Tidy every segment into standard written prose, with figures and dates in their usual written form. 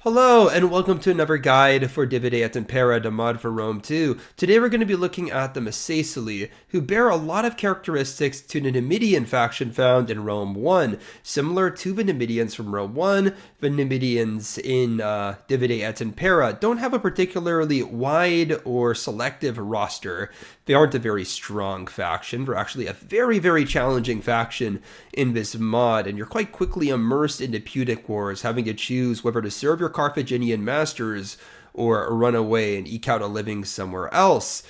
Hello and welcome to another guide for Divide et Impera, the mod for Rome 2. Today we're going to be looking at the Masaesyli, who bear a lot of characteristics to the Numidian faction found in Rome 1. Similar to the Numidians from Rome 1, the Numidians in Divide et Impera don't have a particularly wide or selective roster. They aren't a very strong faction. They're actually a very challenging faction in this mod, and you're quite quickly immersed into Punic Wars, having to choose whether to serve your Carthaginian masters or run away and eke out a living somewhere else.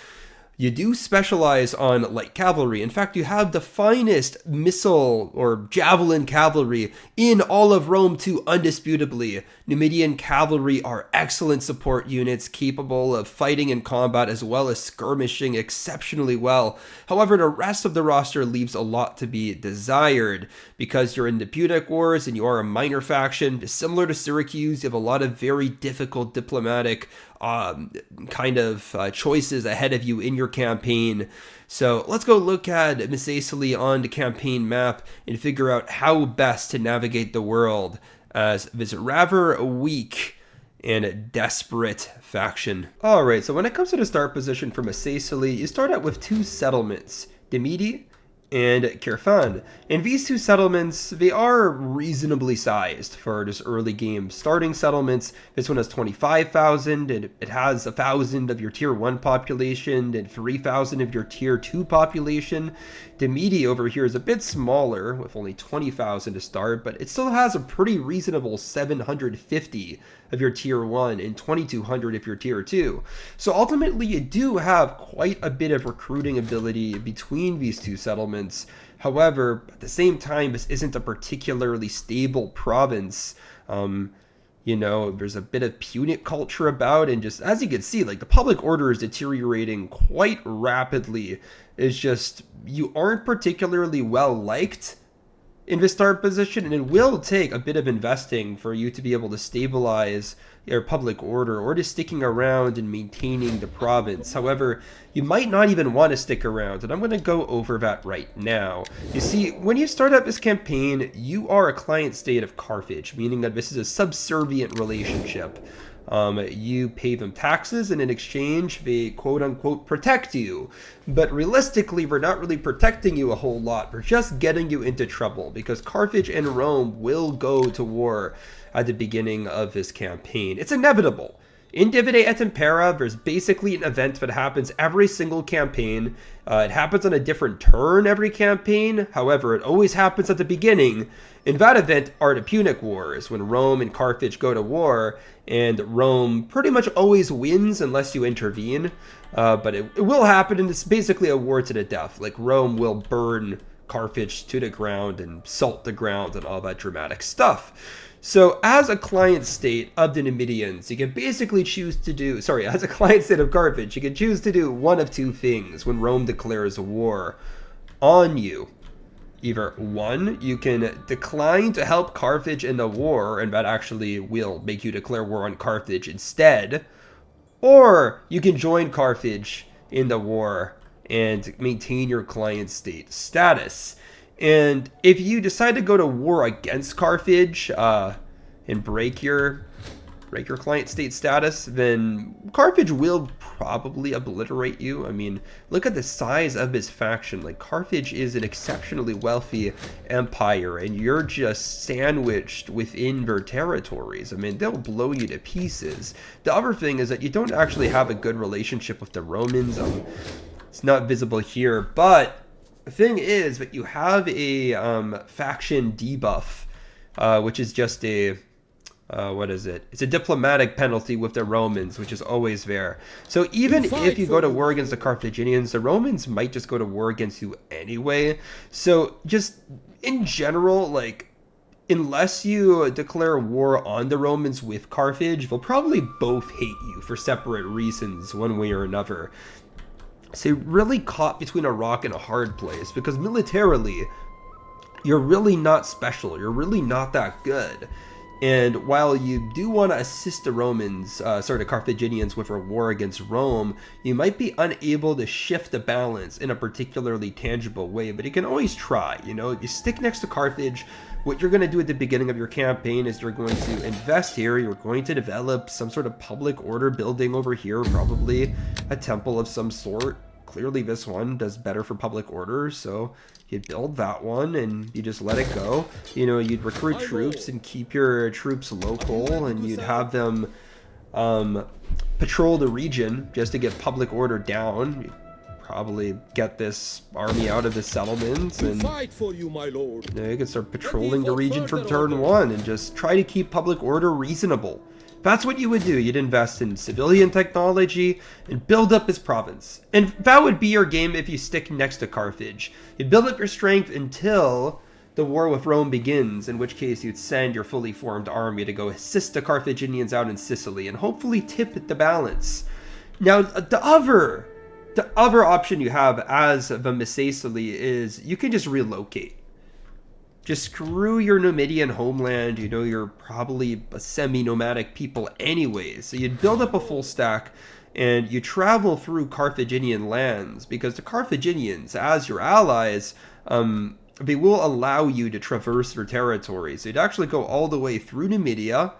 You do specialize on light cavalry. In fact, you have the finest missile or javelin cavalry in all of Rome 2, undisputably. Numidian cavalry are excellent support units capable of fighting in combat as well as skirmishing exceptionally well. However, the rest of the roster leaves a lot to be desired. Because you're in the Punic Wars and you are a minor faction, similar to Syracuse, you have a lot of very difficult diplomatic choices ahead of you in your campaign. So let's go look at Masaesyli on the campaign map and figure out how best to navigate the world as this rather weak and desperate faction. Alright, so when it comes to the start position for Masaesyli, you start out with two settlements, Demidi and Kirfan. And these two settlements, they are reasonably sized for this early game starting settlements. This one has 25,000 and it has 1,000 of your tier 1 population and 3,000 of your tier 2 population. Demidi over here is a bit smaller with only 20,000 to start, but it still has a pretty reasonable 750 of your tier 1 and 2,200 of your tier 2. So ultimately you do have quite a bit of recruiting ability between these two settlements. However, at the same time, this isn't a particularly stable province. There's a bit of Punic culture about, and just as you can see, like the public order is deteriorating quite rapidly. It's just, you aren't particularly well liked in this start position, and it will take a bit of investing for you to be able to stabilize your public order or just sticking around and maintaining the province. However, you might not even want to stick around, and I'm going to go over that right now. You see, when you start up this campaign, you are a client state of Carthage, meaning that this is a subservient relationship. You pay them taxes, and in exchange, they quote-unquote protect you. But realistically, we're not really protecting you a whole lot. We're just getting you into trouble, because Carthage and Rome will go to war at the beginning of this campaign. It's inevitable. In Divide et Impera, there's basically an event that happens every single campaign. It happens on a different turn every campaign. However, it always happens at the beginning. In that event are the Punic Wars, when Rome and Carthage go to war, and Rome pretty much always wins unless you intervene. But it will happen, and it's basically a war to the death. Like, Rome will burn Carthage to the ground and salt the ground and all that dramatic stuff. So as a client state of the Numidians, you can basically choose to do, as a client state of Carthage, you can choose to do one of two things when Rome declares war on you. Either one, you can decline to help Carthage in the war, and that actually will make you declare war on Carthage instead, or you can join Carthage in the war and maintain your client state status. And if you decide to go to war against Carthage and break your client state status, then Carthage will probably obliterate you. I mean, look at the size of this faction. Like, Carthage is an exceptionally wealthy empire, and you're just sandwiched within their territories. I mean, they'll blow you to pieces. The other thing is that you don't actually have a good relationship with the Romans. It's not visible here, but the thing is that you have a faction debuff, which is just a, It's a diplomatic penalty with the Romans, which is always there. So even if you go to war against the Carthaginians, the Romans might just go to war against you anyway. So just in general, like, unless you declare war on the Romans with Carthage, they'll probably both hate you for separate reasons, one way or another. So you're really caught between a rock and a hard place, because militarily, you're really not special. You're really not that good. And while you do want to assist the the Carthaginians with a war against Rome, you might be unable to shift the balance in a particularly tangible way, but you can always try. You know, you stick next to Carthage. What you're going to do at the beginning of your campaign is you're going to invest here. You're going to develop some sort of public order building over here, probably a temple of some sort. Clearly this one does better for public order, so you'd build that one and you just let it go. You know, you'd recruit troops and keep your troops local, and you'd have them patrol the region just to get public order down. You'd probably get this army out of the settlements, and fight for you, my lord. You know, you can start patrolling the region from turn one and just try to keep public order reasonable. That's what you would do. You'd invest in civilian technology and build up his province. And that would be your game if you stick next to Carthage. You'd build up your strength until the war with Rome begins, in which case you'd send your fully formed army to go assist the Carthaginians out in Sicily and hopefully tip the balance. Now, the other option you have as the Masaesyli is you can just relocate. Just screw your Numidian homeland. You know, you're probably a semi-nomadic people anyway. So you'd build up a full stack and you travel through Carthaginian lands, because the Carthaginians, as your allies, they will allow you to traverse their territory. So you'd actually go all the way through Numidia,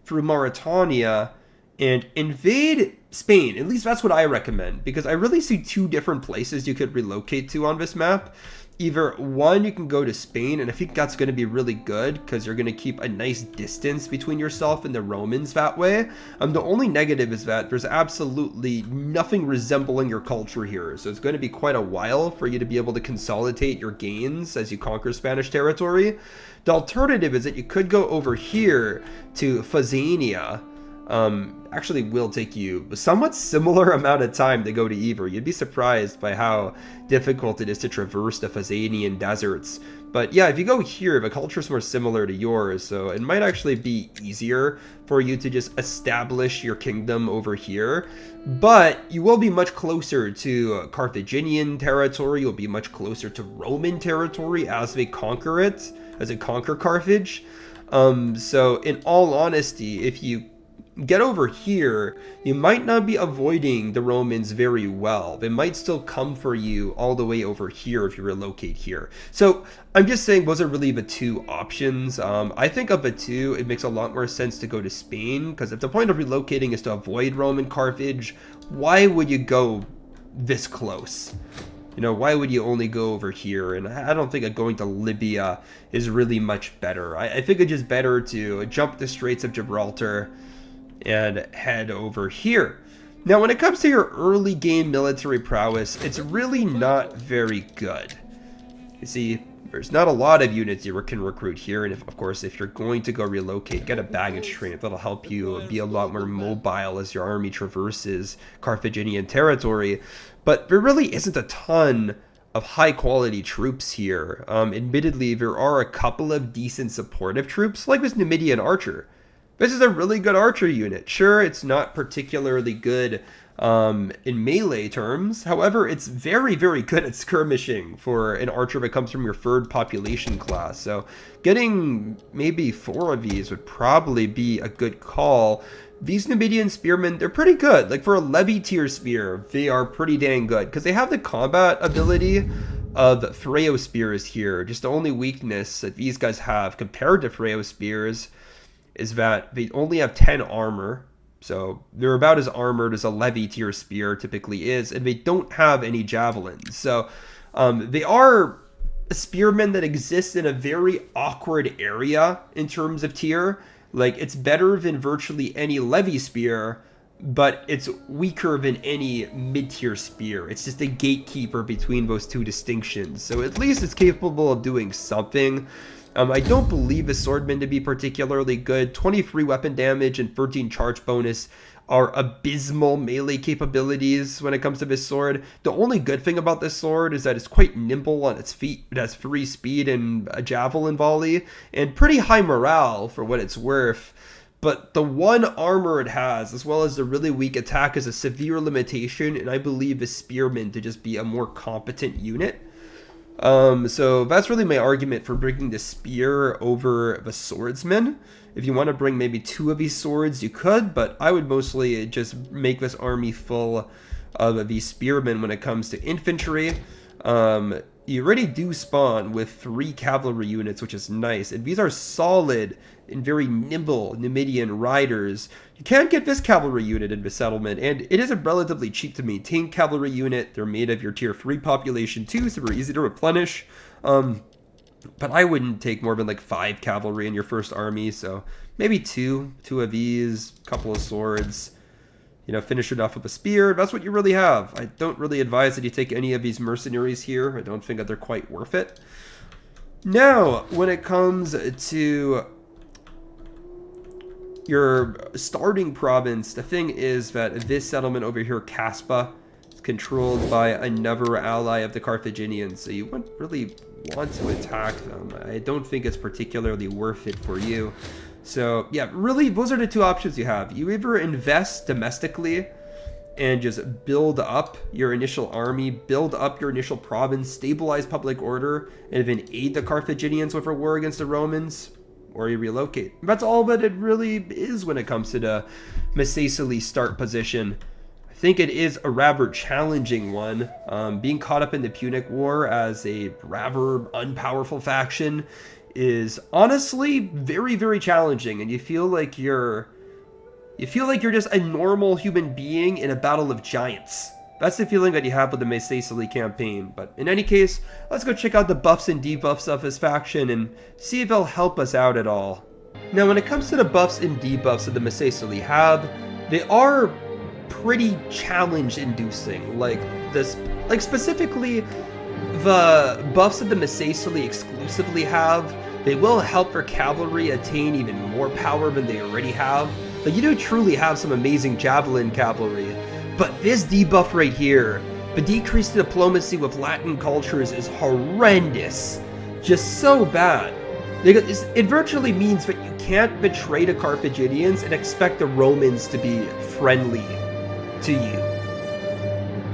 through Mauritania, and invade Spain. At least that's what I recommend, because I really see two different places you could relocate to on this map. Either one, you can go to Spain, and I think that's going to be really good because you're going to keep a nice distance between yourself and the Romans that way. The only negative is that there's absolutely nothing resembling your culture here, so it's going to be quite a while for you to be able to consolidate your gains as you conquer Spanish territory. The alternative is that you could go over here to Fazania. Actually will take you a somewhat similar amount of time to go to Ever. You'd be surprised by how difficult it is to traverse the Fazanian deserts. But yeah, if you go here, the culture is more similar to yours, so it might actually be easier for you to just establish your kingdom over here. But you will be much closer to Carthaginian territory. You'll be much closer to Roman territory as they conquer it, as they conquer Carthage. So in all honesty, if you get over here, you might not be avoiding the Romans very well. They might still come for you all the way over here if you relocate here. So I'm just saying those are really the two options. I think of the two, it makes a lot more sense to go to Spain, because if the point of relocating is to avoid Roman Carthage, why would you go this close? You know, why would you only go over here? And I don't think going to Libya is really much better. I think it's just better to jump the Straits of Gibraltar and head over here. Now, when it comes to your early game military prowess, it's really not very good. You see, there's not a lot of units you can recruit here, and of course, if you're going to go relocate, get a baggage train. That'll help you be a lot more mobile as your army traverses Carthaginian territory. But there really isn't a ton of high-quality troops here. Admittedly, there are a couple of decent supportive troops, like this Numidian archer. This is a really good archer unit. Sure, it's not particularly good in melee terms. However, it's very, very good at skirmishing for an archer that comes from your third population class. So getting maybe 4 of these would probably be a good call. These Numidian spearmen, they're pretty good. Like for a levy tier spear, they are pretty dang good because they have the combat ability of Threo spears here. Just the only weakness that these guys have compared to Threo spears is that they only have 10 armor, so they're about as armored as a levy tier spear typically is, and they don't have any javelins. So they are a spearman that exists in a very awkward area in terms of tier. Like, it's better than virtually any levy spear, but it's weaker than any mid-tier spear. It's just a gatekeeper between those two distinctions. So at least it's capable of doing something. I don't believe the swordman to be particularly good. 23 weapon damage and 13 charge bonus are abysmal melee capabilities when it comes to this sword. The only good thing about this sword is that it's quite nimble on its feet. It has 3 speed and a javelin volley, and pretty high morale for what it's worth. But the one armor it has, as well as the really weak attack, is a severe limitation, and I believe the spearman to just be a more competent unit. So that's really my argument for bringing the spear over the swordsman. If you want to bring maybe 2 of these swords, you could, but I would mostly just make this army full of these spearmen when it comes to infantry. You already do spawn with 3 cavalry units, which is nice. And these are solid and very nimble Numidian riders. You can get this cavalry unit in the settlement, and it is a relatively cheap to maintain cavalry unit. They're made of your tier 3 population too, so they're easy to replenish. But I wouldn't take more than like 5 cavalry in your first army, so maybe 2 of these, a couple of swords. You know, finish it off with a spear. That's what you really have. I don't really advise that you take any of these mercenaries here. I don't think that they're quite worth it. Now, when it comes to your starting province, the thing is that this settlement over here, Caspa, is controlled by another ally of the Carthaginians, so you wouldn't really want to attack them. I don't think it's particularly worth it for you. So yeah, really, those are the 2 options you have. You either invest domestically and just build up your initial army, build up your initial province, stabilize public order, and then aid the Carthaginians with a war against the Romans, or you relocate. That's all that it really is when it comes to the Masaesyli start position. I think it is a rather challenging one. Being caught up in the Punic War as a rather unpowerful faction is honestly very, very challenging, and you feel like you're just a normal human being in a battle of giants. That's the feeling that you have with the Masaesyli campaign. But in any case, let's go check out the buffs and debuffs of this faction and see if they'll help us out at all. Now, when it comes to the buffs and debuffs that the Masaesyli have, they are pretty challenge-inducing. Like specifically, the buffs that the Masaesyli exclusively have, they will help their cavalry attain even more power than they already have. Like, you do truly have some amazing javelin cavalry, but this debuff right here, the decreased diplomacy with Latin cultures, is horrendous. Just so bad. It virtually means that you can't betray the Carthaginians and expect the Romans to be friendly to you.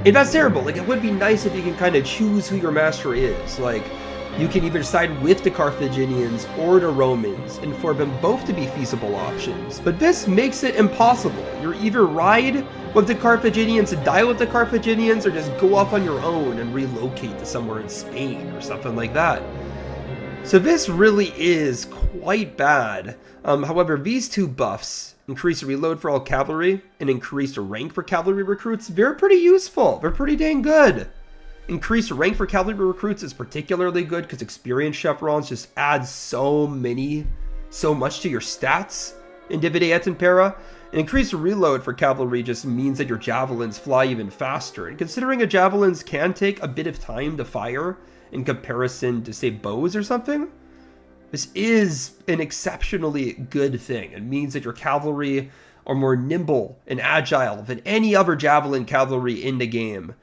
And that's terrible. Like, it would be nice if you can kind of choose who your master is. Like, you can either side with the Carthaginians or the Romans, and for them both to be feasible options. But this makes it impossible. You're either ride with the Carthaginians and die with the Carthaginians, or just go off on your own and relocate to somewhere in Spain or something like that. So this really is quite bad. However, these 2 buffs, increase reload for all cavalry and increased rank for cavalry recruits, they're pretty useful. They're pretty dang good. Increased rank for cavalry recruits is particularly good because experienced chevrons just add so much to your stats in Divide et Impera. And increased reload for cavalry just means that your javelins fly even faster. And considering a javelins can take a bit of time to fire in comparison to, say, bows or something, this is an exceptionally good thing. It means that your cavalry are more nimble and agile than any other javelin cavalry in the game.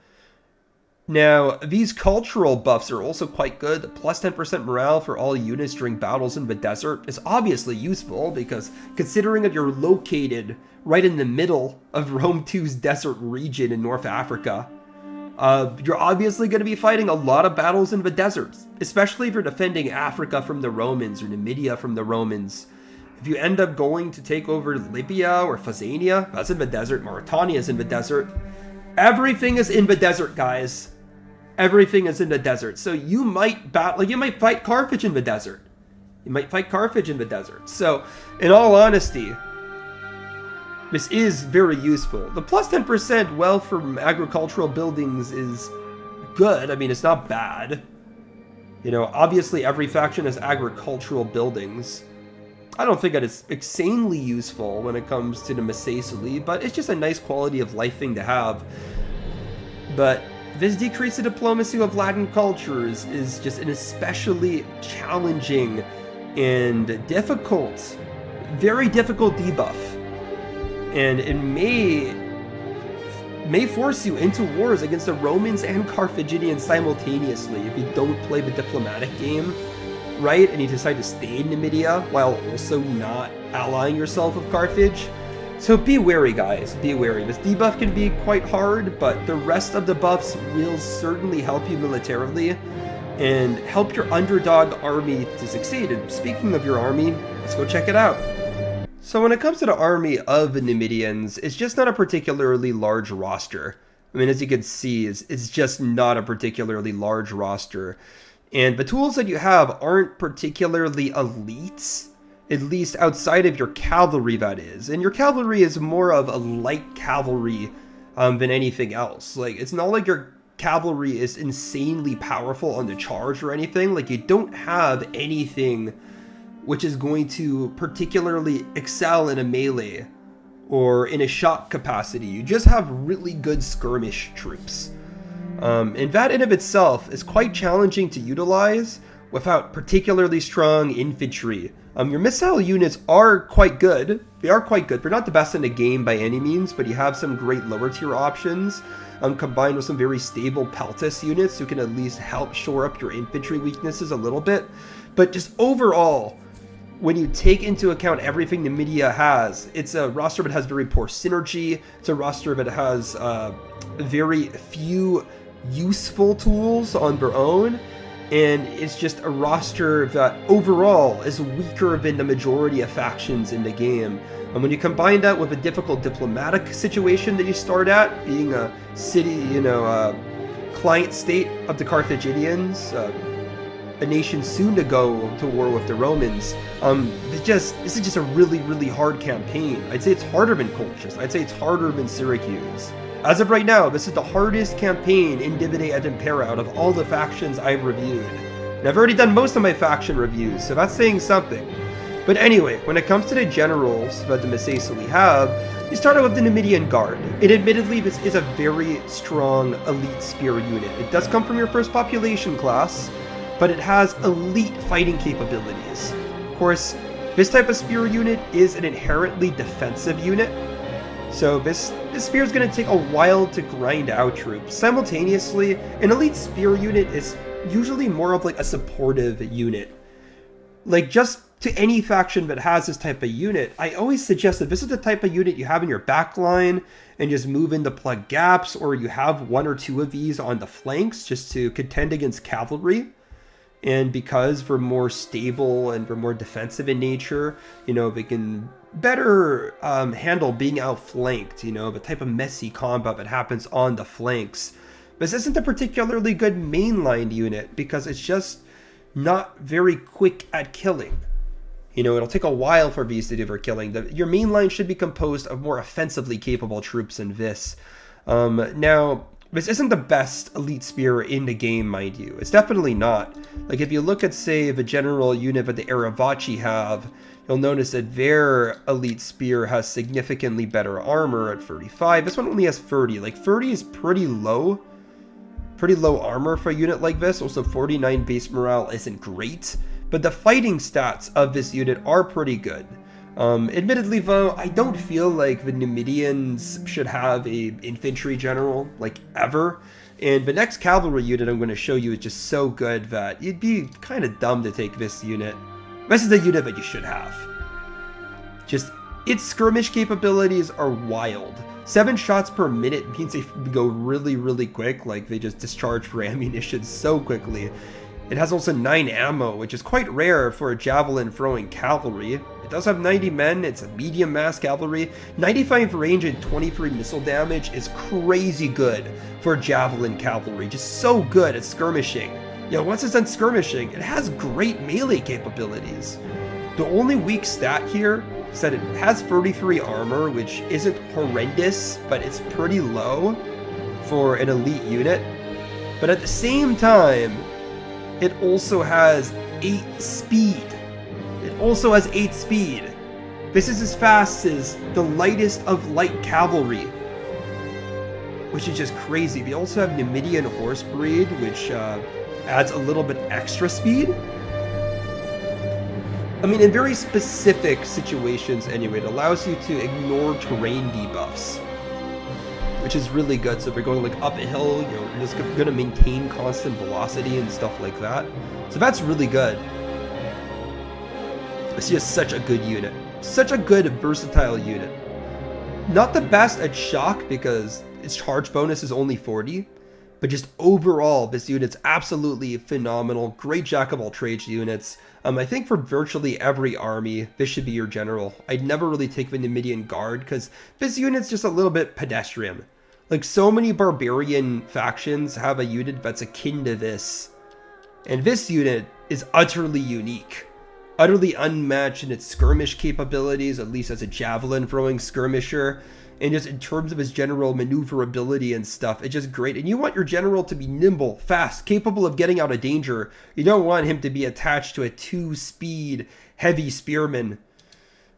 Now, these cultural buffs are also quite good. The plus 10% morale for all units during battles in the desert is obviously useful, because considering that you're located right in the middle of Rome 2's desert region in North Africa, you're obviously going to be fighting a lot of battles in the deserts, especially if you're defending Africa from the Romans or Numidia from the Romans. If you end up going to take over Libya or Phazania, that's in the desert. Mauritania is in the desert. Everything is in the desert, guys. Everything is in the desert. So you might fight Carthage in the desert. You might fight Carthage in the desert. So, in all honesty, this is very useful. The plus 10% wealth from agricultural buildings is good. I mean, it's not bad. You know, obviously every faction has agricultural buildings. I don't think that it's insanely useful when it comes to the Masaesyli, but it's just a nice quality of life thing to have. But this decrease in diplomacy of Latin cultures is just an especially challenging and very difficult debuff. And it may force you into wars against the Romans and Carthaginians simultaneously if you don't play the diplomatic game right, and you decide to stay in Numidia while also not allying yourself with Carthage. So be wary, guys, be wary. This debuff can be quite hard, but the rest of the buffs will certainly help you militarily. and help your underdog army to succeed. And speaking of your army, let's go check it out. So when it comes to the army of the Numidians, it's just not a particularly large roster. I mean, as you can see, it's just not a particularly large roster. And the tools that you have aren't particularly elite, at least outside of your cavalry, that is. And your cavalry is more of a light cavalry than anything else. Like, it's not like your cavalry is insanely powerful on the charge or anything. Like, you don't have anything which is going to particularly excel in a melee or in a shot capacity. You just have really good skirmish troops. And that in of itself is quite challenging to utilize without particularly strong infantry. Your missile units are quite good. They are quite good. They're not the best in the game by any means, but you have some great lower tier options, combined with some very stable Peltis units who can at least help shore up your infantry weaknesses a little bit. But just overall, when you take into account everything Numidia has, it's a roster that has very poor synergy. It's a roster that has very few useful tools on their own. And it's just a roster that overall is weaker than the majority of factions in the game. And when you combine that with a difficult diplomatic situation that you start at, being a city, client state of the Carthaginians, a nation soon to go to war with the Romans, this is just a really, really hard campaign. I'd say it's harder than Colchis. I'd say it's harder than Syracuse. As of right now, this is the hardest campaign in Divide et Impera out of all the factions I've reviewed. And I've already done most of my faction reviews, so that's saying something. But anyway, when it comes to the generals that the Masaesyli have, you start out with the Numidian Guard. And admittedly, this is a very strong elite spear unit. It does come from your first population class, but it has elite fighting capabilities. Of course, this type of spear unit is an inherently defensive unit, so this spear is going to take a while to grind out troops. Simultaneously, an elite spear unit is usually more of like a supportive unit. Like, just to any faction that has this type of unit, I always suggest that this is the type of unit you have in your backline and just move in to plug gaps, or you have one or two of these on the flanks just to contend against cavalry. And because we're more stable and we're more defensive in nature, they can better handle being outflanked, the type of messy combat that happens on the flanks. This isn't a particularly good mainline unit because it's just not very quick at killing. It'll take a while for these to do their killing. Your mainline should be composed of more offensively capable troops than this. Now, this isn't the best elite spear in the game, mind you. It's definitely not. Like, if you look at, say, the general unit that the Aravaci have, you'll notice that their elite spear has significantly better armor at 35. This one only has 30. Like, 30 is pretty low. Pretty low armor for a unit like this. Also, 49 base morale isn't great. But the fighting stats of this unit are pretty good. Admittedly, though, I don't feel like the Numidians should have a infantry general, like, ever. And the next cavalry unit I'm going to show you is just so good that you'd be kind of dumb to take this unit. This is the unit that you should have. Just, its skirmish capabilities are wild. 7 shots per minute means they go really, really quick. Like, they just discharge for ammunition so quickly. It has also 9 ammo, which is quite rare for a javelin throwing cavalry. It does have 90 men, it's a medium mass cavalry. 95 range and 23 missile damage is crazy good for javelin cavalry, just so good at skirmishing. Once it's done skirmishing, it has great melee capabilities. The only weak stat here is that it has 33 armor, which isn't horrendous, but it's pretty low for an elite unit. But at the same time, it also has 8 speed. It also has 8 speed. This is as fast as the lightest of light cavalry, which is just crazy. We also have Numidian horse breed, which adds a little bit extra speed. I mean, in very specific situations anyway, it allows you to ignore terrain debuffs, which is really good. So if you're going like up a hill, you're just going to maintain constant velocity and stuff like that. So that's really good. It's just such a good unit. Such a good versatile unit. Not the best at shock because its charge bonus is only 40, But just overall, this unit's absolutely phenomenal. Great jack of all trades units. I think for virtually every army, this should be your general. I'd never really take the Numidian Guard because this unit's just a little bit pedestrian. Like, so many barbarian factions have a unit that's akin to this. And this unit is utterly unique. Utterly unmatched in its skirmish capabilities, at least as a javelin throwing skirmisher. And just in terms of his general maneuverability and stuff, it's just great. And you want your general to be nimble, fast, capable of getting out of danger. You don't want him to be attached to a 2-speed, heavy spearman.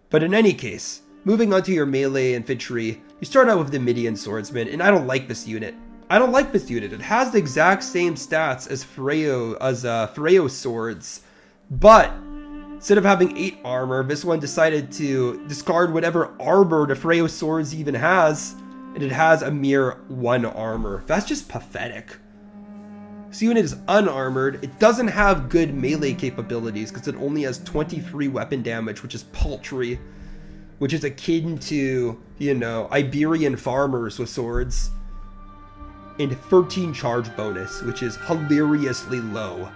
But in any case, moving on to your melee infantry, you start out with the Numidian swordsman, and I don't like this unit. I don't like this unit. It has the exact same stats as Freyo's swords, but instead of having 8 armor, this one decided to discard whatever armor the Freyo swords even has, and it has a mere 1 armor. That's just pathetic. This unit is unarmored. It doesn't have good melee capabilities because it only has 23 weapon damage, which is paltry, which is akin to, you know, Iberian farmers with swords, and 13 charge bonus, which is hilariously low.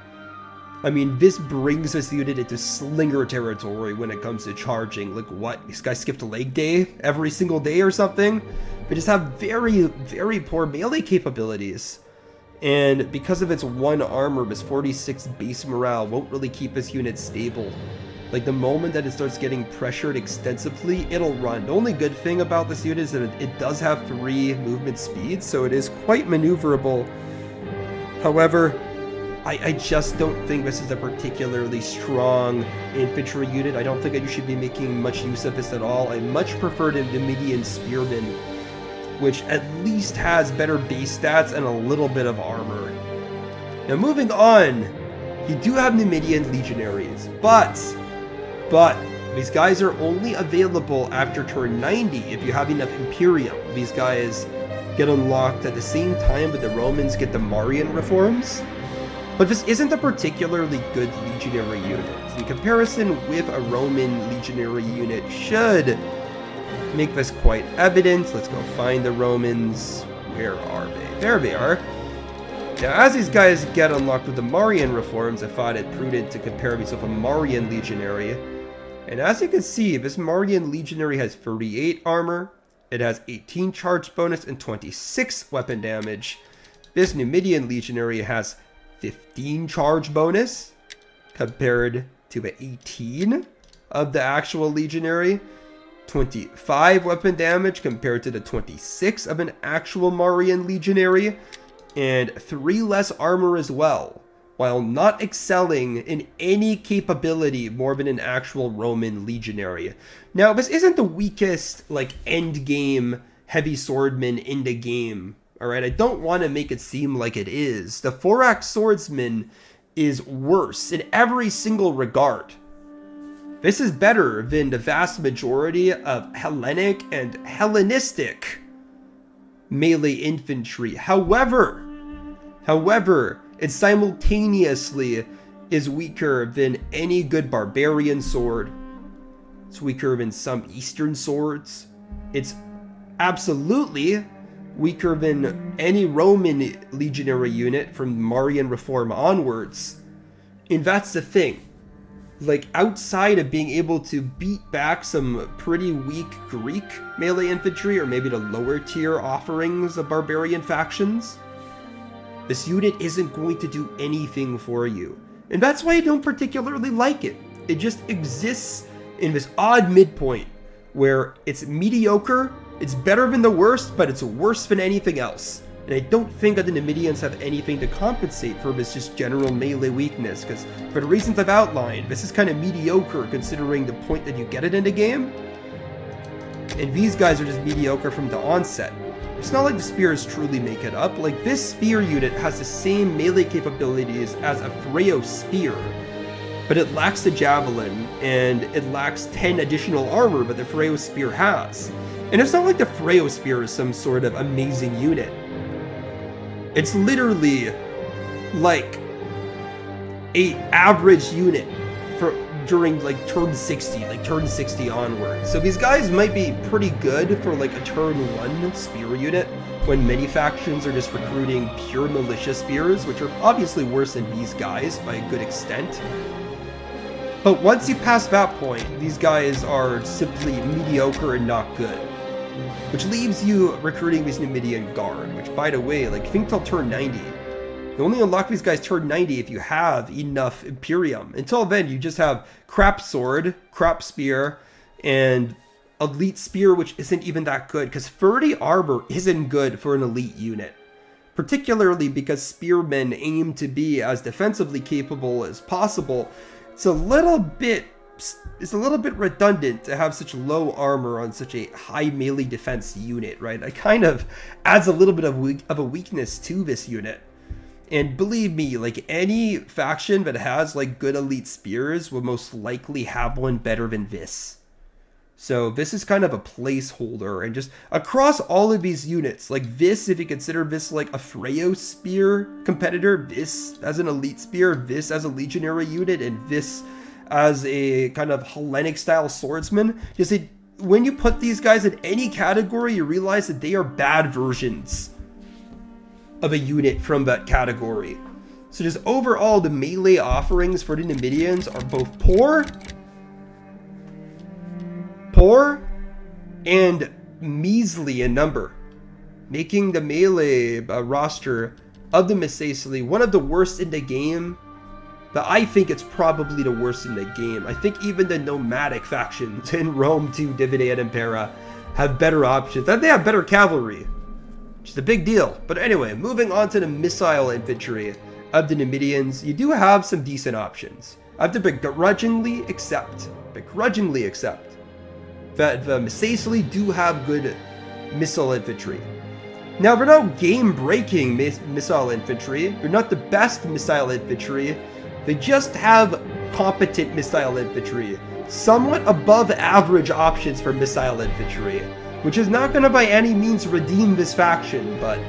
I mean, this brings this unit into slinger territory when it comes to charging. Like, what? This guy skipped leg day every single day or something? They just have very, very poor melee capabilities. And because of its 1 armor, this 46 base morale won't really keep this unit stable. Like, the moment that it starts getting pressured extensively, it'll run. The only good thing about this unit is that it does have 3 movement speeds, so it is quite maneuverable. However, I just don't think this is a particularly strong infantry unit. I don't think that you should be making much use of this at all. I much prefer the Numidian Spearman, which at least has better base stats and a little bit of armor. Now moving on, you do have Numidian Legionaries, but these guys are only available after turn 90 if you have enough Imperium. These guys get unlocked at the same time that the Romans get the Marian reforms. But this isn't a particularly good legionary unit. In comparison with a Roman legionary unit should make this quite evident. Let's go find the Romans. Where are they? There they are. Now, as these guys get unlocked with the Marian reforms, I thought it prudent to compare these with a Marian legionary. And as you can see, this Marian legionary has 38 armor, it has 18 charge bonus and 26 weapon damage. This Numidian legionary has 15 charge bonus compared to the 18 of the actual legionary, 25 weapon damage compared to the 26 of an actual Marian legionary, and 3 less armor as well, while not excelling in any capability more than an actual Roman legionary. Now, this isn't the weakest, like, end game heavy swordman in the game. Alright, I don't want to make it seem like it is. The Thorax Swordsman is worse in every single regard. This is better than the vast majority of Hellenic and Hellenistic melee infantry. However, it simultaneously is weaker than any good barbarian sword. It's weaker than some Eastern swords. It's absolutely weaker than any Roman legionary unit from Marian Reform onwards. And that's the thing. Like, outside of being able to beat back some pretty weak Greek melee infantry, or maybe the lower tier offerings of barbarian factions, this unit isn't going to do anything for you. And that's why I don't particularly like it. It just exists in this odd midpoint where it's mediocre, it's better than the worst, but it's worse than anything else. And I don't think that the Numidians have anything to compensate for this just general melee weakness, because for the reasons I've outlined, this is kind of mediocre considering the point that you get it in the game. And these guys are just mediocre from the onset. It's not like the spears truly make it up. Like, this spear unit has the same melee capabilities as a Freyo spear, but it lacks the javelin, and it lacks 10 additional armor that the Freyo spear has. And it's not like the Freyo spear is some sort of amazing unit. It's literally like an average unit for during like turn 60 onward. So these guys might be pretty good for like a turn 1 spear unit when many factions are just recruiting pure militia spears, which are obviously worse than these guys by a good extent. But once you pass that point, these guys are simply mediocre and not good. Which leaves you recruiting these Numidian Guard, which, by the way, like, think till turn 90. You only unlock these guys turn 90 if you have enough Imperium. Until then, you just have crap sword, crap spear, and elite spear, which isn't even that good, because 30 armor isn't good for an elite unit. Particularly because spearmen aim to be as defensively capable as possible. It's a little bit redundant to have such low armor on such a high melee defense unit, right? It kind of adds a little bit of a weakness to this unit. And believe me, like, any faction that has like good elite spears will most likely have one better than this. So this is kind of a placeholder, and just across all of these units, like this, if you consider this like a Freyo spear competitor, this as an elite spear, this as a legionary unit, and this as a kind of Hellenic style swordsman, when you put these guys in any category, you realize that they are bad versions of a unit from that category. So just overall, the melee offerings for the Numidians are both poor and measly in number, making the melee roster of the Masaesyli one of the worst in the game. But I think it's probably the worst in the game. I think even the nomadic factions in Rome 2, Divide, and Impera have better options. They have better cavalry, which is a big deal. But anyway, moving on to the missile infantry of the Numidians, you do have some decent options. I have to begrudgingly accept that the Masaesyli do have good missile infantry. Now, they're not game-breaking missile infantry. They're not the best missile infantry. They just have competent missile infantry. Somewhat above average options for missile infantry, which is not going to by any means redeem this faction, but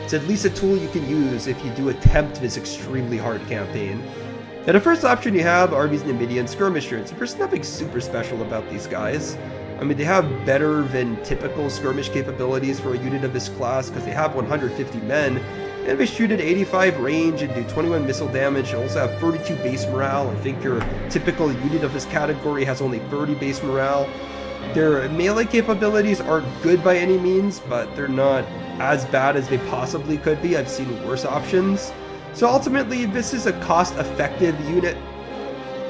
it's at least a tool you can use if you do attempt this extremely hard campaign. Now, the first option you have are these Numidian skirmishers. There's nothing super special about these guys. I mean, they have better than typical skirmish capabilities for a unit of this class because they have 150 men, and they shoot at 85 range and do 21 missile damage. They also have 32 base morale. I think your typical unit of this category has only 30 base morale. Their melee capabilities aren't good by any means, but they're not as bad as they possibly could be. I've seen worse options. So ultimately, this is a cost-effective unit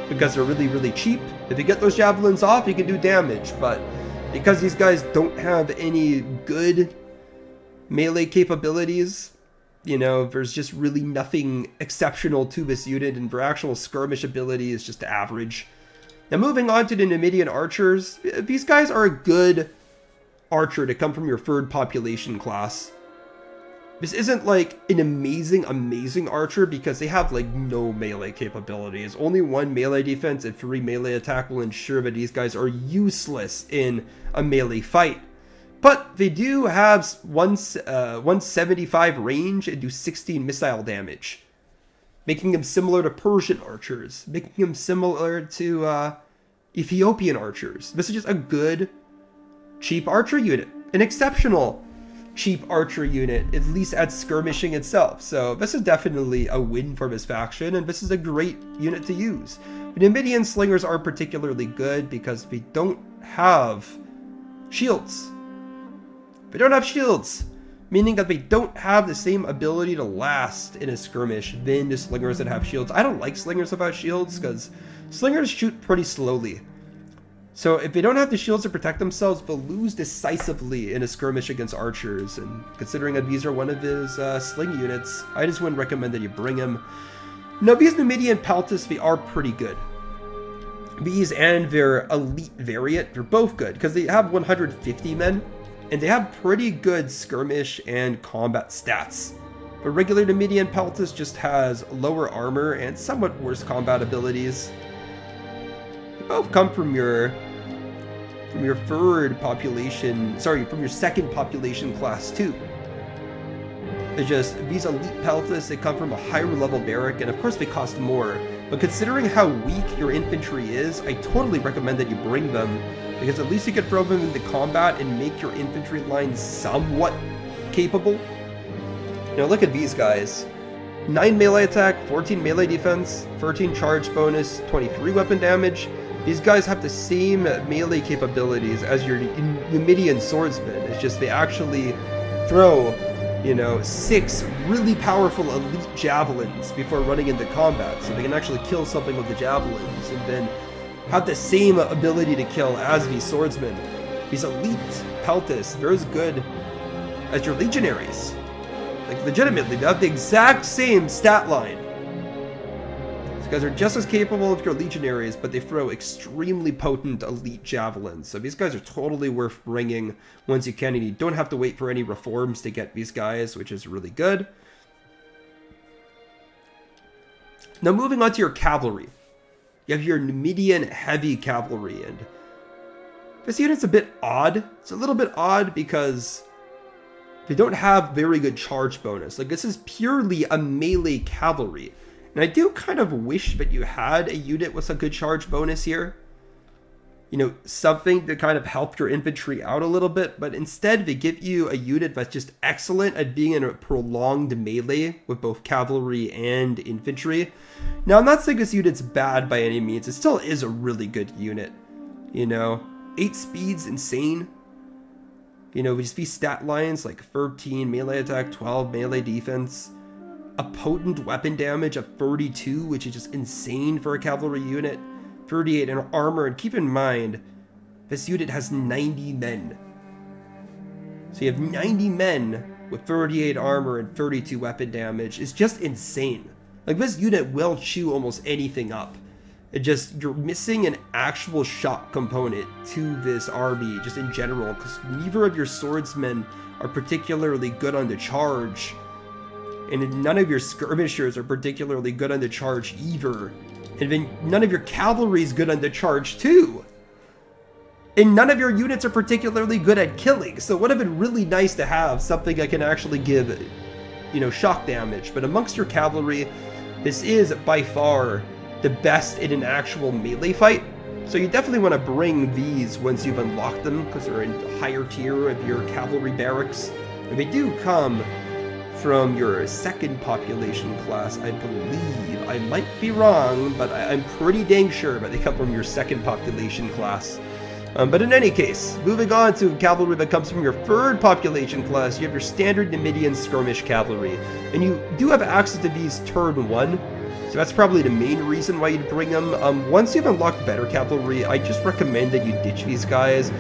because they're really, really cheap. If you get those javelins off, you can do damage, but because these guys don't have any good melee capabilities, you know, there's just really nothing exceptional to this unit, and their actual skirmish ability is just average. Now, moving on to the Numidian archers, these guys are a good archer to come from your third population class. This isn't like an amazing archer because they have like no melee capabilities. Only 1 melee defense and 3 melee attack will ensure that these guys are useless in a melee fight. But they do have 175 range and do 16 missile damage, making them similar to Persian archers, making them similar to Ethiopian archers. This is just a good, cheap archer unit, an exceptional cheap archer unit, at least at skirmishing itself. So this is definitely a win for this faction, and this is a great unit to use. The Numidian slingers are particularly good because they don't have shields. They don't have shields, meaning that they don't have the same ability to last in a skirmish than the slingers that have shields. I don't like slingers without shields because slingers shoot pretty slowly. So if they don't have the shields to protect themselves, they'll lose decisively in a skirmish against archers. And considering that these are one of his sling units, I just wouldn't recommend that you bring him. Now, these Numidian peltasts, they are pretty good. These and their elite variant, they're both good because they have 150 men. And they have pretty good skirmish and combat stats. But regular Numidian peltast just has lower armor and somewhat worse combat abilities. They both come from your second population class too. It's just these elite peltasts, they come from a higher level barrack, and of course they cost more But considering how weak your infantry is, I totally recommend that you bring them, because at least you can throw them into combat and make your infantry line somewhat capable. You know, look at these guys. 9 melee attack, 14 melee defense, 13 charge bonus, 23 weapon damage. These guys have the same melee capabilities as your Numidian swordsmen. It's just they actually throw, you know, 6 really powerful elite javelins before running into combat, so they can actually kill something with the javelins, and then have the same ability to kill as these swordsmen. These elite peltists, they're as good as your legionaries. Like, legitimately, they have the exact same stat line. These guys are just as capable of your legionaries, but they throw extremely potent elite javelins. So these guys are totally worth bringing once you can, and you don't have to wait for any reforms to get these guys, which is really good. Now moving on to your cavalry. You have your Numidian heavy cavalry, and this unit's a bit odd. It's a little bit odd because they don't have very good charge bonus. Like, this is purely a melee cavalry. And I do kind of wish that you had a unit with a good charge bonus here. You know, something to kind of help your infantry out a little bit, but instead they give you a unit that's just excellent at being in a prolonged melee with both cavalry and infantry. Now, I'm not saying this unit's bad by any means. It still is a really good unit. You know, 8 speed's insane. You know, just these stat lines like 13 melee attack, 12 melee defense, a potent weapon damage of 32, which is just insane for a cavalry unit, 38 in armor, and keep in mind, this unit has 90 men. So you have 90 men with 38 armor and 32 weapon damage. It's just insane. Like, this unit will chew almost anything up. It just, you're missing an actual shock component to this army, just in general, because neither of your swordsmen are particularly good on the charge, and none of your skirmishers are particularly good on the charge either, and then none of your cavalry is good on the charge too, and none of your units are particularly good at killing. So it would have been really nice to have something that can actually give, you know, shock damage. But amongst your cavalry, this is by far the best in an actual melee fight. So you definitely want to bring these once you've unlocked them, because they're in the higher tier of your cavalry barracks. And they do come from your second population class, I believe. I might be wrong, but I'm pretty dang sure that they come from your second population class. But in any case, moving on to cavalry that comes from your third population class, you have your standard Numidian skirmish cavalry. And you do have access to these turn 1. So that's probably the main reason why you'd bring them. Once you've unlocked better cavalry, I just recommend that you ditch these guys,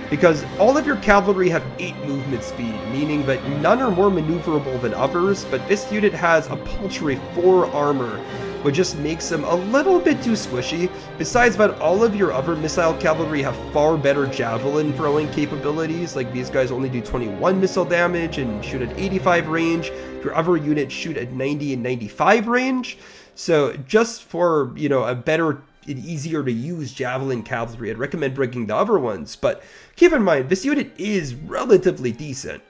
because all of your cavalry have 8 movement speed, meaning that none are more maneuverable than others, but this unit has a paltry 4 armor, which just makes them a little bit too squishy. Besides that, all of your other missile cavalry have far better javelin throwing capabilities. Like, these guys only do 21 missile damage and shoot at 85 range. Your other units shoot at 90 and 95 range. So just for, you know, a better and easier to use javelin cavalry, I'd recommend bringing the other ones. But keep in mind, this unit is relatively decent.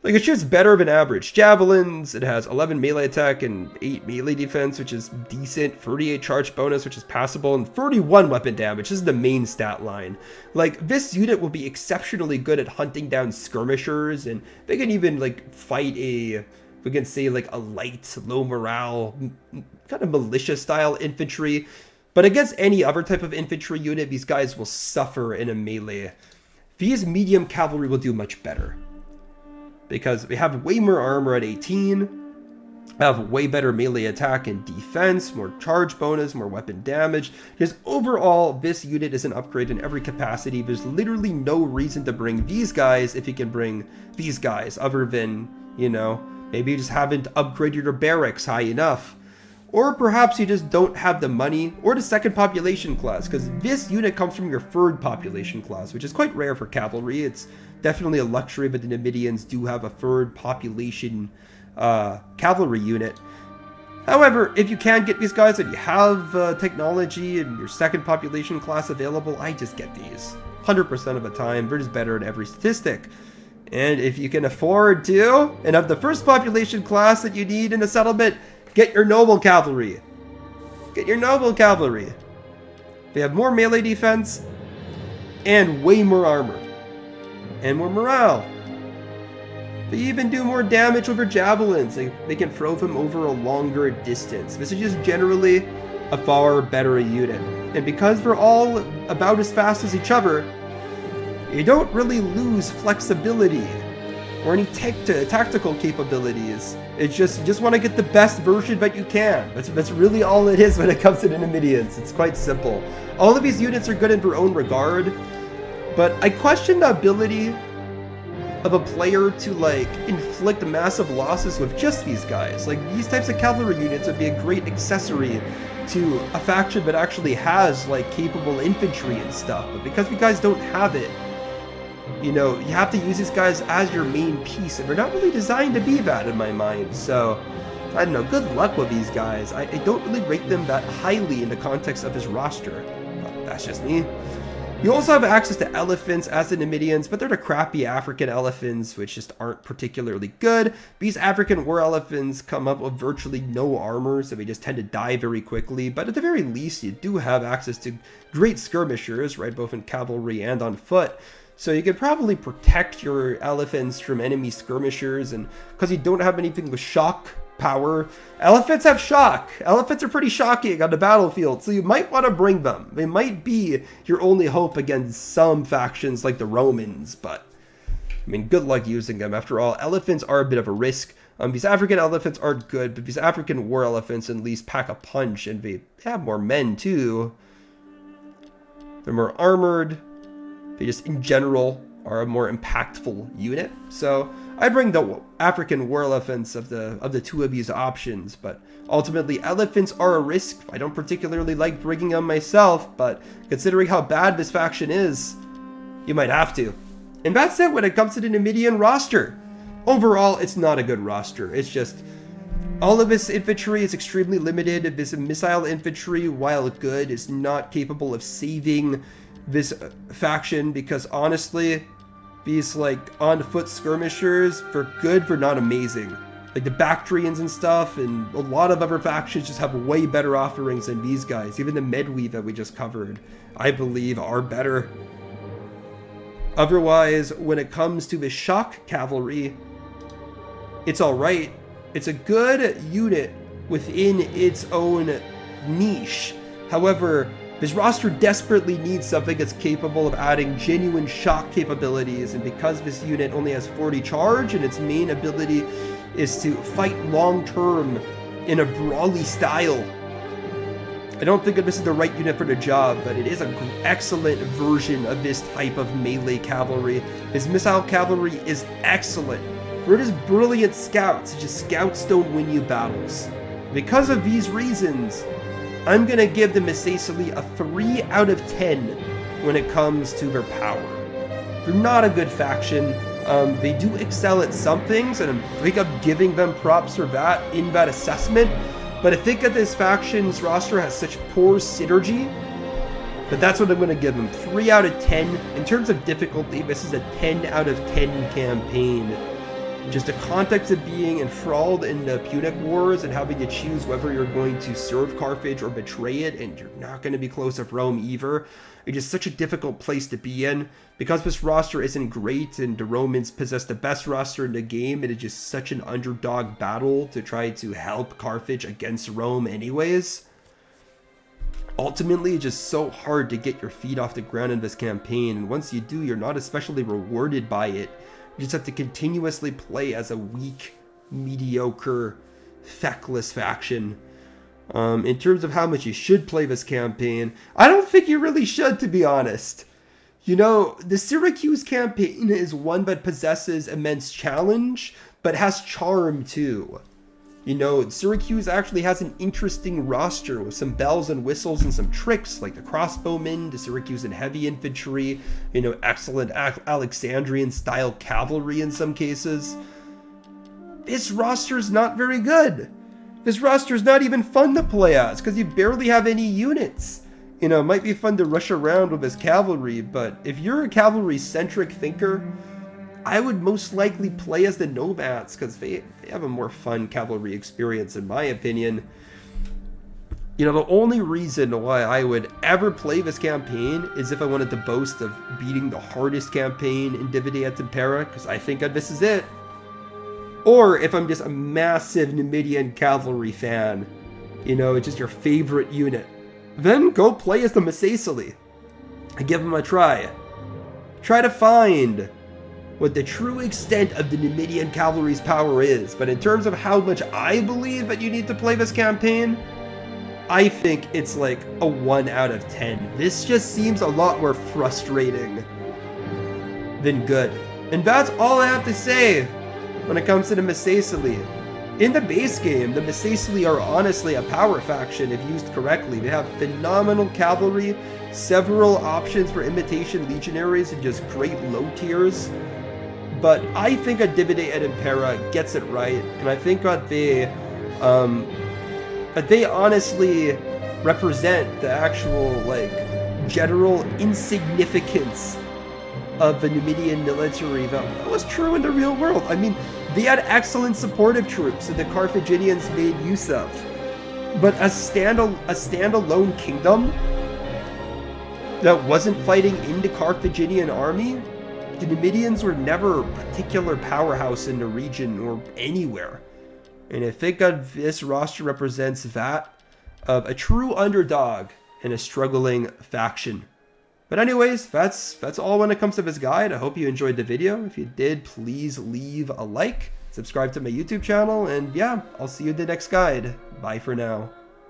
Like, it shoots better than average javelins. It has 11 melee attack and 8 melee defense, which is decent. 38 charge bonus, which is passable, and 31 weapon damage. This is the main stat line. Like, this unit will be exceptionally good at hunting down skirmishers, and they can even, like, fight a, we can say, like, a light, low morale, kind of militia-style infantry. But against any other type of infantry unit, these guys will suffer in a melee. These medium cavalry will do much better, because they have way more armor at 18, have way better melee attack and defense, more charge bonus, more weapon damage. Just overall, this unit is an upgrade in every capacity. There's literally no reason to bring these guys if you can bring these guys, other than, you know, maybe you just haven't upgraded your barracks high enough. Or perhaps you just don't have the money or the second population class, because this unit comes from your third population class, which is quite rare for cavalry. It's definitely a luxury, but the Numidians do have a third population cavalry unit. However, if you can get these guys and you have technology and your second population class available, I just get these. 100% of the time, they're just better at every statistic. And if you can afford to, and have the first population class that you need in a settlement, get your noble cavalry. Get your noble cavalry. They have more melee defense and way more armor and more morale. They even do more damage over javelins. They can throw them over a longer distance. This is just generally a far better unit. And because they're all about as fast as each other, you don't really lose flexibility or any tactical capabilities. It's just you just want to get the best version that you can. That's really all it is when it comes to the Numidians. It's quite simple. All of these units are good in their own regard, but I question the ability of a player to like inflict massive losses with just these guys. Like these types of cavalry units would be a great accessory to a faction that actually has like capable infantry and stuff, but because you guys don't have it, you know, you have to use these guys as your main piece, and they're not really designed to be that in my mind. So I don't know, good luck with these guys. I don't really rate them that highly in the context of his roster, but that's just me. You also have access to elephants as the Numidians, but they're the crappy African elephants, which just aren't particularly good. These African war elephants come up with virtually no armor, so they just tend to die very quickly. But at the very least, you do have access to great skirmishers, right, both in cavalry and on foot. So you could probably protect your elephants from enemy skirmishers, and because you don't have anything with shock power. Elephants have shock. Elephants are pretty shocking on the battlefield, so you might want to bring them. They might be your only hope against some factions like the Romans, but I mean, good luck using them. After all, elephants are a bit of a risk. These African elephants aren't good, but these African war elephants at least pack a punch, and they have more men too. They're more armored. They just, in general, are a more impactful unit. So I bring the African war elephants of the two of these options, but ultimately elephants are a risk. I don't particularly like bringing them myself, but considering how bad this faction is, you might have to. And that's it when it comes to the Numidian roster. Overall, it's not a good roster. It's just all of this infantry is extremely limited. This missile infantry, while good, is not capable of saving this faction, because honestly, these like on foot skirmishers, they're good, they're not amazing. Like the Bactrians and stuff, and a lot of other factions just have way better offerings than these guys. Even the Medway that we just covered, I believe, are better. Otherwise, when it comes to the shock cavalry, it's alright. It's a good unit within its own niche. However, this roster desperately needs something that's capable of adding genuine shock capabilities, and because this unit only has 40 charge and its main ability is to fight long-term in a brawly style, I don't think that this is the right unit for the job, but it is an excellent version of this type of melee cavalry. This missile cavalry is excellent. They're just brilliant scouts. It's just scouts don't win you battles. Because of these reasons, I'm going to give the Masaesyli a 3 out of 10 when it comes to their power. They're not a good faction. They do excel at some things, and I think I'm giving them props for that in that assessment. But I think that this faction's roster has such poor synergy that that's what I'm going to give them. 3 out of 10. In terms of difficulty, this is a 10 out of 10 campaign. Just the context of being enthralled in the Punic Wars and having to choose whether you're going to serve Carthage or betray it, and you're not going to be close with Rome either. It's just such a difficult place to be in. Because this roster isn't great and the Romans possess the best roster in the game, it is just such an underdog battle to try to help Carthage against Rome anyways. Ultimately, it's just so hard to get your feet off the ground in this campaign, and once you do, you're not especially rewarded by it. You just have to continuously play as a weak, mediocre, feckless faction. In terms of how much you should play this campaign, I don't think you really should, to be honest. You know, the Syracuse campaign is one that possesses immense challenge, but has charm too. You know, Syracuse actually has an interesting roster with some bells and whistles and some tricks, like the crossbowmen, the Syracusan heavy infantry, you know, excellent Alexandrian-style cavalry in some cases. This roster's not very good. This roster's not even fun to play as, because you barely have any units. You know, it might be fun to rush around with this cavalry, but if you're a cavalry-centric thinker, I would most likely play as the nomads, because they have a more fun cavalry experience, in my opinion. You know, the only reason why I would ever play this campaign is if I wanted to boast of beating the hardest campaign in Divide et Impera, because I think this is it. Or if I'm just a massive Numidian cavalry fan, you know, it's just your favorite unit, then go play as the Masaesyli and give them a try. Try to find what the true extent of the Numidian cavalry's power is. But in terms of how much I believe that you need to play this campaign, I think it's like a 1 out of 10. This just seems a lot more frustrating than good. And that's all I have to say when it comes to the Masaesyli. In the base game, the Masaesyli are honestly a power faction if used correctly. They have phenomenal cavalry, several options for imitation legionaries, and just great low tiers. But I think a Divide et Impera gets it right, and I think that they honestly represent the actual, like, general insignificance of the Numidian military that was true in the real world. I mean, they had excellent supportive troops that the Carthaginians made use of. But a standalone kingdom that wasn't fighting in the Carthaginian army, the Numidians were never a particular powerhouse in the region or anywhere. And I think that this roster represents that of a true underdog in a struggling faction. But anyways, that's all when it comes to this guide. I hope you enjoyed the video. If you did, please leave a like, subscribe to my YouTube channel, and yeah, I'll see you in the next guide. Bye for now.